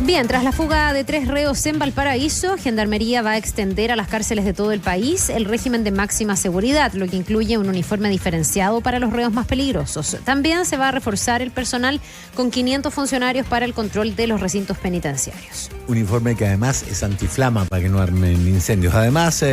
Bien, tras la fuga de 3 reos en Valparaíso, Gendarmería va a extender a las cárceles de todo el país el régimen de máxima seguridad, lo que incluye un uniforme diferenciado para los reos más peligrosos. También se va a reforzar el personal con 500 funcionarios para el control de los recintos penitenciarios. Uniforme que además es antiflama para que no armen incendios. Además,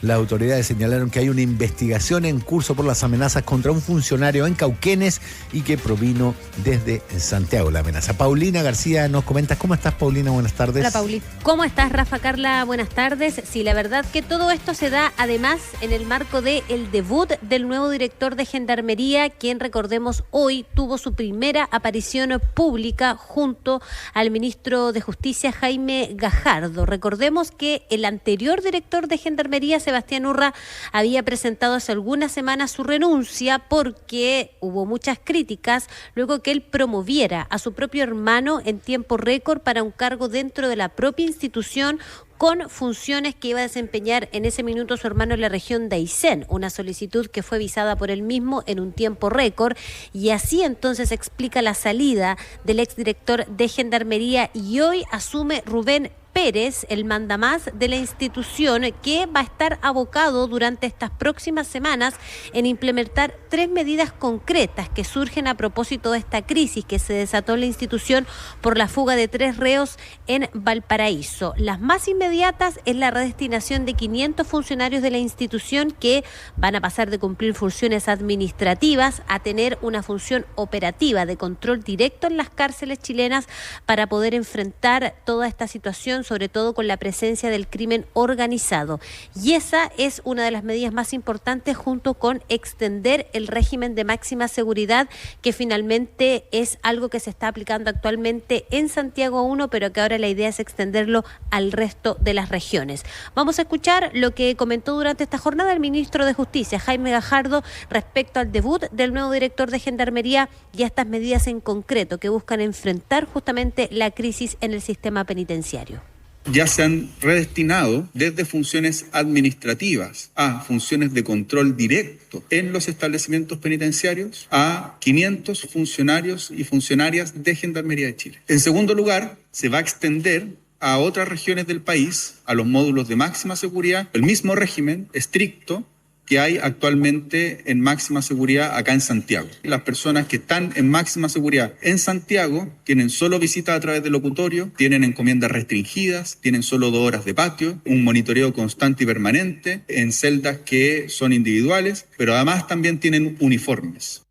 las autoridades señalaron que hay una investigación en curso por las amenazas contra un funcionario en Cauquenes y que provino desde Santiago la amenaza. Paulina García nos comenta. ¿Cómo estás, Paulina? Buenas tardes. Hola, Pauli. ¿Cómo estás, Rafa, Carla? Buenas tardes. Sí, la verdad que todo esto se da además en el marco del debut del nuevo director de Gendarmería, quien, recordemos, hoy tuvo su primera aparición pública junto al ministro de Justicia, Jaime Gajardo. Recordemos que el anterior director de Gendarmería, Sebastián Urra, había presentado hace algunas semanas su renuncia porque hubo muchas críticas luego que él promoviera a su propio hermano en tiempo récord para un cargo dentro de la propia institución, con funciones que iba a desempeñar en ese minuto su hermano en la región de Aysén, una solicitud que fue visada por él mismo en un tiempo récord, y así entonces explica la salida del exdirector de Gendarmería, y hoy asume Rubén Pérez, el mandamás de la institución, que va a estar abocado durante estas próximas semanas en implementar 3 medidas concretas que surgen a propósito de esta crisis que se desató en la institución por la fuga de 3 reos en Valparaíso. Las más inmediatas es la redestinación de 500 funcionarios de la institución que van a pasar de cumplir funciones administrativas a tener una función operativa de control directo en las cárceles chilenas para poder enfrentar toda esta situación, sobre todo con la presencia del crimen organizado. Y esa es una de las medidas más importantes, junto con extender el régimen de máxima seguridad, que finalmente es algo que se está aplicando actualmente en Santiago 1, pero que ahora la idea es extenderlo al resto de las regiones. Vamos a escuchar lo que comentó durante esta jornada el ministro de Justicia, Jaime Gajardo, respecto al debut del nuevo director de Gendarmería y a estas medidas en concreto que buscan enfrentar justamente la crisis en el sistema penitenciario. Ya se han redestinado desde funciones administrativas a funciones de control directo en los establecimientos penitenciarios a 500 funcionarios y funcionarias de Gendarmería de Chile. En segundo lugar, se va a extender a otras regiones del país, a los módulos de máxima seguridad, el mismo régimen estricto que hay actualmente en máxima seguridad acá en Santiago. Las personas que están en máxima seguridad en Santiago tienen solo visitas a través del locutorio, tienen encomiendas restringidas, tienen solo 2 horas de patio, un monitoreo constante y permanente en celdas que son individuales, pero además también tienen uniformes.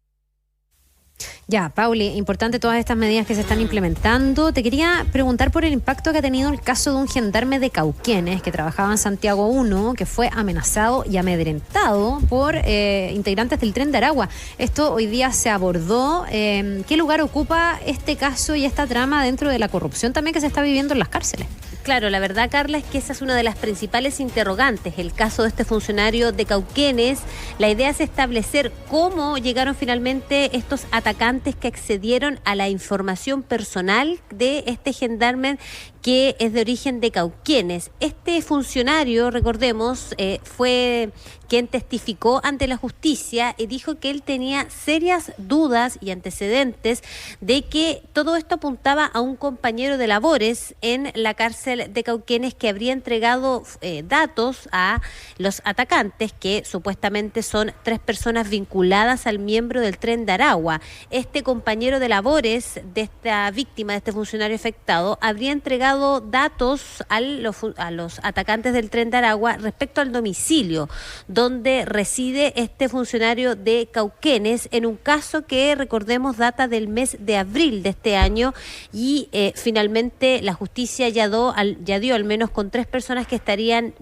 Ya, Pauli, importante todas estas medidas que se están implementando. Te quería preguntar por el impacto que ha tenido el caso de un gendarme de Cauquenes que trabajaba en Santiago 1, que fue amenazado y amedrentado por integrantes del Tren de Aragua. Esto hoy día se abordó. ¿Qué lugar ocupa este caso y esta trama dentro de la corrupción también que se está viviendo en las cárceles? Claro, la verdad, Carla, es que esa es una de las principales interrogantes. El caso de este funcionario de Cauquenes, la idea es establecer cómo llegaron finalmente estos atacantes que accedieron a la información personal de este gendarme que es de origen de Cauquenes. Este funcionario, recordemos, fue quien testificó ante la justicia y dijo que él tenía serias dudas y antecedentes de que todo esto apuntaba a un compañero de labores en la cárcel de Cauquenes que habría entregado datos a los atacantes, que supuestamente son 3 personas vinculadas al miembro del Tren de Aragua. Este compañero de labores de esta víctima, de este funcionario afectado, habría entregado datos a los atacantes del Tren de Aragua respecto al domicilio donde reside este funcionario de Cauquenes, en un caso que, recordemos, data del mes de abril de este año, y finalmente la justicia ya dio al menos con 3 personas que estarían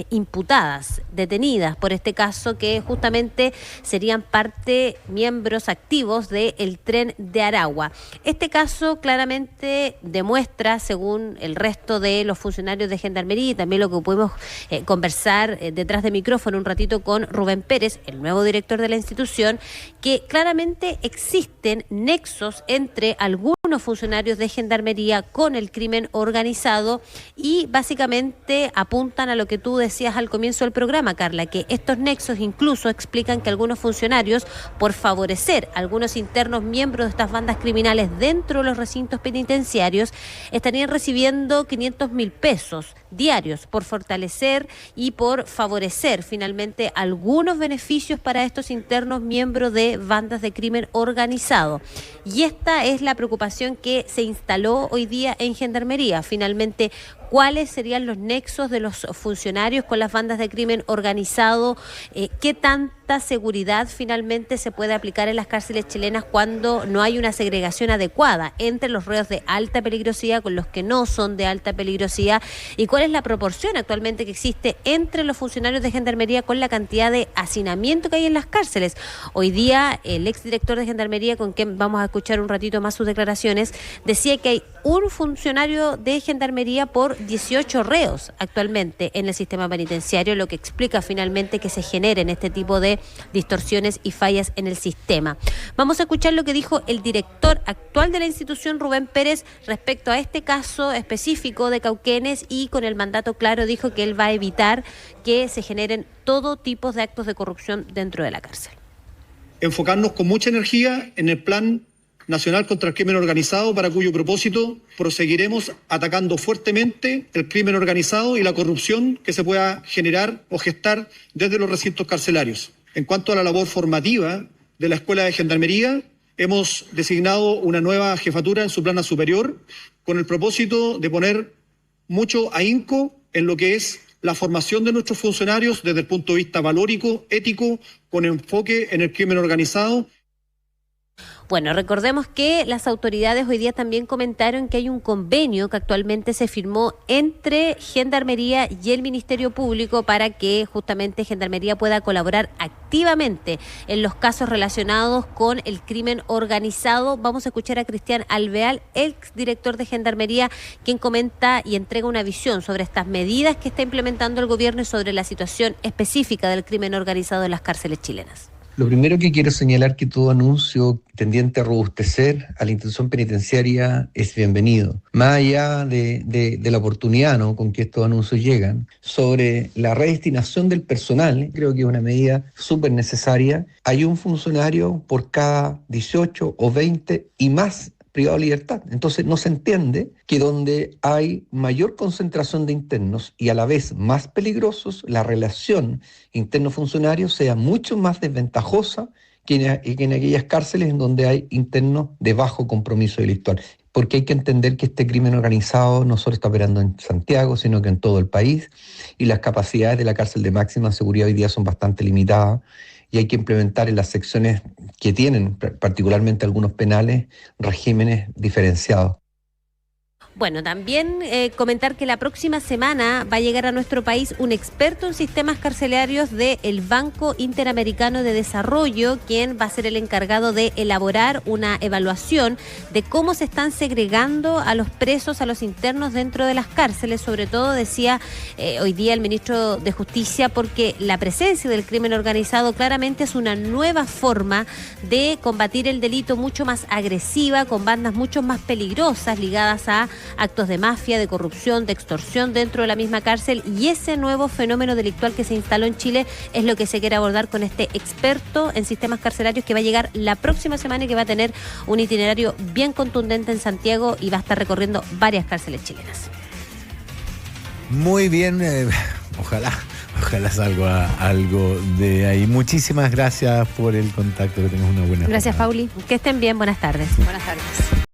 imputadas, detenidas por este caso, que justamente serían miembros activos del Tren de Aragua. Este caso claramente demuestra, según el resto de los funcionarios de Gendarmería y también lo que pudimos conversar detrás de micrófono un ratito con Rubén Pérez, el nuevo director de la institución, que claramente existen nexos entre algunos funcionarios de Gendarmería con el crimen organizado y básicamente apuntan a lo que tú decías al comienzo del programa, Carla, que estos nexos incluso explican que algunos funcionarios, por favorecer a algunos internos miembros de estas bandas criminales dentro de los recintos penitenciarios, estarían recibiendo 500.000 pesos diarios por fortalecer y por favorecer finalmente algunos beneficios para estos internos miembros de bandas de crimen organizado. Y esta es la preocupación que se instaló hoy día en Gendarmería. Finalmente, ¿cuáles serían los nexos de los funcionarios con las bandas de crimen organizado? ¿Qué tanta seguridad finalmente se puede aplicar en las cárceles chilenas cuando no hay una segregación adecuada entre los reos de alta peligrosidad con los que no son de alta peligrosidad? ¿Y cuál es la proporción actualmente que existe entre los funcionarios de Gendarmería con la cantidad de hacinamiento que hay en las cárceles? Hoy día, el exdirector de Gendarmería, con quien vamos a escuchar un ratito más sus declaraciones, decía que hay un funcionario de Gendarmería por 18 reos actualmente en el sistema penitenciario, lo que explica finalmente que se generen este tipo de distorsiones y fallas en el sistema. Vamos a escuchar lo que dijo el director actual de la institución, Rubén Pérez, respecto a este caso específico de Cauquenes, y con el mandato claro dijo que él va a evitar que se generen todo tipo de actos de corrupción dentro de la cárcel. Enfocarnos con mucha energía en el Plan Nacional contra el Crimen Organizado, para cuyo propósito proseguiremos atacando fuertemente el crimen organizado y la corrupción que se pueda generar o gestar desde los recintos carcelarios. En cuanto a la labor formativa de la Escuela de Gendarmería, hemos designado una nueva jefatura en su plana superior con el propósito de poner mucho ahínco en lo que es la formación de nuestros funcionarios desde el punto de vista valórico, ético, con enfoque en el crimen organizado. Bueno, recordemos que las autoridades hoy día también comentaron que hay un convenio que actualmente se firmó entre Gendarmería y el Ministerio Público para que justamente Gendarmería pueda colaborar activamente en los casos relacionados con el crimen organizado. Vamos a escuchar a Cristian Alvear, exdirector de Gendarmería, quien comenta y entrega una visión sobre estas medidas que está implementando el gobierno y sobre la situación específica del crimen organizado en las cárceles chilenas. Lo primero que quiero señalar que todo anuncio tendiente a robustecer a la institución penitenciaria es bienvenido. Más allá de la oportunidad, ¿no?, con que estos anuncios llegan, sobre la redestinación del personal, creo que es una medida súper necesaria. Hay un funcionario por cada 18 o 20 y más privado de libertad. Entonces no se entiende que donde hay mayor concentración de internos y a la vez más peligrosos, la relación interno-funcionario sea mucho más desventajosa que en aquellas cárceles en donde hay internos de bajo compromiso delictual. Porque hay que entender que este crimen organizado no solo está operando en Santiago, sino que en todo el país, y las capacidades de la cárcel de máxima seguridad hoy día son bastante limitadas, y hay que implementar en las secciones que tienen, particularmente algunos penales, regímenes diferenciados. Bueno, también comentar que la próxima semana va a llegar a nuestro país un experto en sistemas carcelarios del Banco Interamericano de Desarrollo, quien va a ser el encargado de elaborar una evaluación de cómo se están segregando a los presos, a los internos dentro de las cárceles. Sobre todo, decía hoy día el ministro de Justicia, porque la presencia del crimen organizado claramente es una nueva forma de combatir el delito, mucho más agresiva, con bandas mucho más peligrosas ligadas a actos de mafia, de corrupción, de extorsión dentro de la misma cárcel, y ese nuevo fenómeno delictual que se instaló en Chile es lo que se quiere abordar con este experto en sistemas carcelarios que va a llegar la próxima semana y que va a tener un itinerario bien contundente en Santiago y va a estar recorriendo varias cárceles chilenas. Muy bien, ojalá salga algo de ahí. Muchísimas gracias por el contacto, que tengas una buena Gracias, jornada. Pauli. Que estén bien, buenas tardes. Buenas tardes.